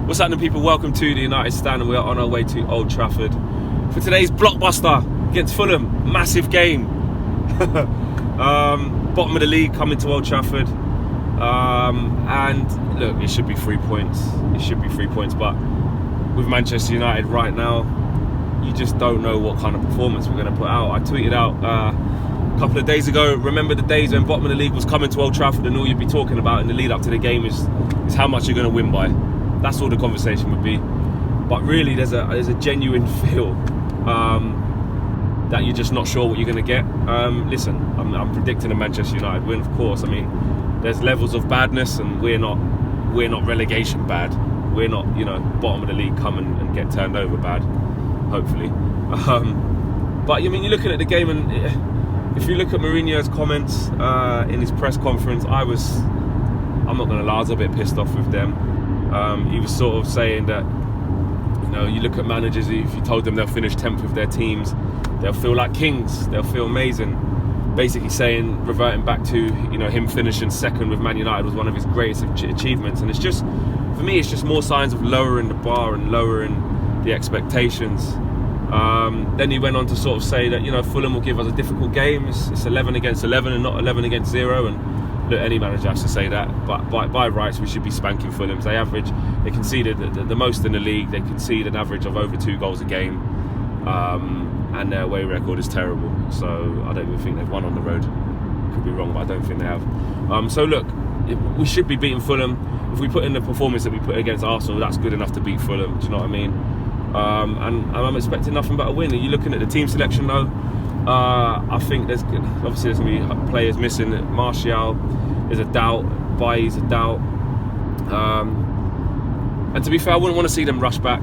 What's happening, people? Welcome to the United Stand, and we are on our way to Old Trafford for today's blockbuster against Fulham. Massive game. Bottom of the league coming to Old Trafford. And look, it should be 3 points. But with Manchester United right now, you just don't know what kind of performance we're going to put out. I tweeted out a couple of days ago, remember the days when bottom of the league was coming to Old Trafford and all you'd be talking about in the lead up to the game is how much you're going to win by. That's all the conversation would be. But really, there's a genuine feel that you're just not sure what you're going to get. Listen, I'm predicting a Manchester United win, of course. I mean, there's levels of badness, and we're not relegation bad. We're not, bottom of the league come and get turned over bad, hopefully. But I mean, you're looking at the game, and if you look at Mourinho's comments in his press conference, I'm not going to lie, I was a bit pissed off with them. He was sort of saying that, you look at managers, if you told them they'll finish 10th with their teams, they'll feel like kings, they'll feel amazing. Basically saying, reverting back to, him finishing second with Man United was one of his greatest achievements. And it's just, for me, it's just more signs of lowering the bar and lowering the expectations. Then he went on to sort of say that, Fulham will give us a difficult game. It's 11 against 11 and not 11 against 0. And look, any manager has to say that. But by rights, we should be spanking Fulham. They conceded the most in the league. They concede an average of over 2 goals a game. And their away record is terrible. So I don't even think they've won on the road. Could be wrong, but I don't think they have. So look, we should be beating Fulham. If we put in the performance that we put against Arsenal, that's good enough to beat Fulham. Do you know what I mean? And I'm expecting nothing but a win. Are you looking at the team selection though? I think there's going to be players missing. Martial is a doubt. Bailly's a doubt. And to be fair, I wouldn't want to see them rush back.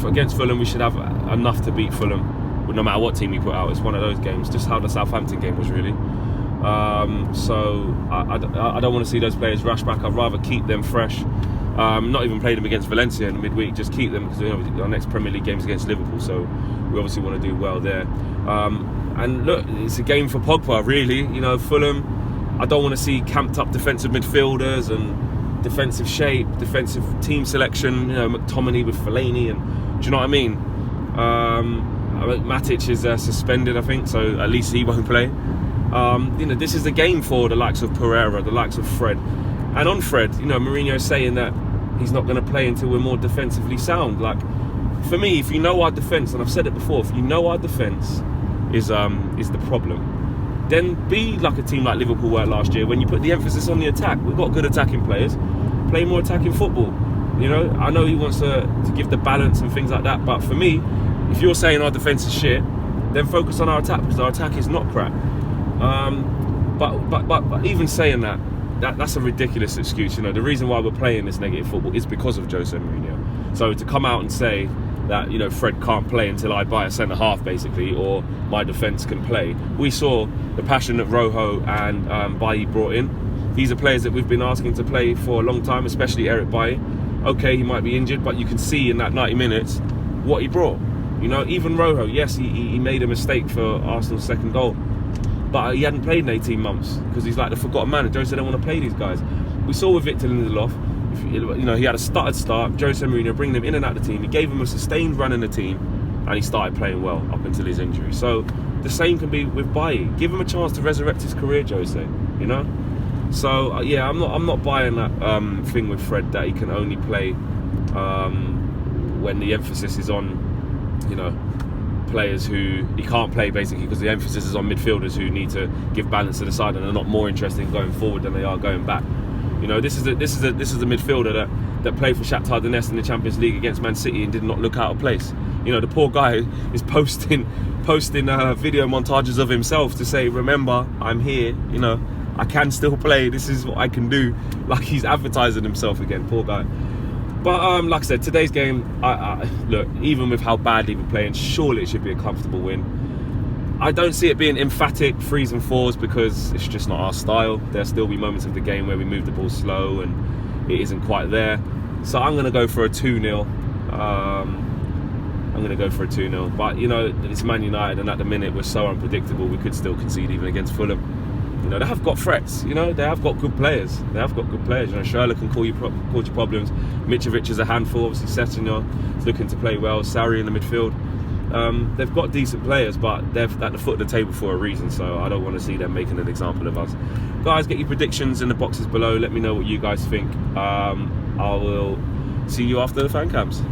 Against Fulham, we should have enough to beat Fulham. No matter what team we put out, it's one of those games. Just how the Southampton game was really. So I don't want to see those players rush back. I'd rather keep them fresh. Not even play them against Valencia in the midweek. Just keep them because our next Premier League game is against Liverpool. So we obviously want to do well there. And look, it's a game for Pogba, really. Fulham, I don't want to see camped up defensive midfielders and defensive shape, defensive team selection. McTominay with Fellaini, and do you know what I mean? Matic is suspended, I think, so at least he won't play. This is the game for the likes of Pereira, the likes of Fred. And on Fred, Mourinho is saying that he's not going to play until we're more defensively sound. Like, for me, if you know our defence, and I've said it before, if you know our defence is the problem, then be like a team like Liverpool were last year when you put the emphasis on the attack. We've got good attacking players. Play more attacking football. I know he wants to give the balance and things like that, but for me, if you're saying our defence is shit, then focus on our attack, because our attack is not crap. But even saying that's a ridiculous excuse. The reason why we're playing this negative football is because of Jose Mourinho. So to come out and say that Fred can't play until I buy a centre half, basically, or my defence can play. We saw the passion that Rojo and Bailly brought in. These are players that we've been asking to play for a long time, especially Eric Bailly. Okay, he might be injured, but you can see in that 90 minutes what he brought. Even Rojo, yes, he made a mistake for Arsenal's second goal, but he hadn't played in 18 months because he's like the forgotten man. Jose don't want to play these guys. We saw with Victor Lindelof, he had a stuttered start. Jose Mourinho bringing him in and out of the team. He gave him a sustained run in the team, and he started playing well up until his injury. So the same can be with Bailly. Give him a chance to resurrect his career, Jose. So I'm not buying that thing with Fred that he can only play when the emphasis is on players who he can't play, basically, because the emphasis is on midfielders who need to give balance to the side and are not more interested in going forward than they are going back. This is a midfielder that played for Shakhtar Donetsk in the Champions League against Man City and did not look out of place. The poor guy is posting video montages of himself to say, remember, I'm here, I can still play, this is what I can do. Like, he's advertising himself again, poor guy. But like I said, today's game, look, even with how badly we're playing, surely it should be a comfortable win. I don't see it being emphatic 3s and 4s because it's just not our style. There'll still be moments of the game where we move the ball slow and it isn't quite there. So I'm going to go for a 2-0. But, it's Man United, and at the minute we're so unpredictable, we could still concede even against Fulham. You know, they have got threats. You know, they have got good players. You know, Schürrle can cause you problems. Mitrovic is a handful. Obviously, Sessegnon is looking to play well. Sarri in the midfield. They've got decent players, but they're at the foot of the table for a reason. So I don't want to see them making an example of us. Guys, get your predictions in the boxes below. Let me know what you guys think. I will see you after the fan camps.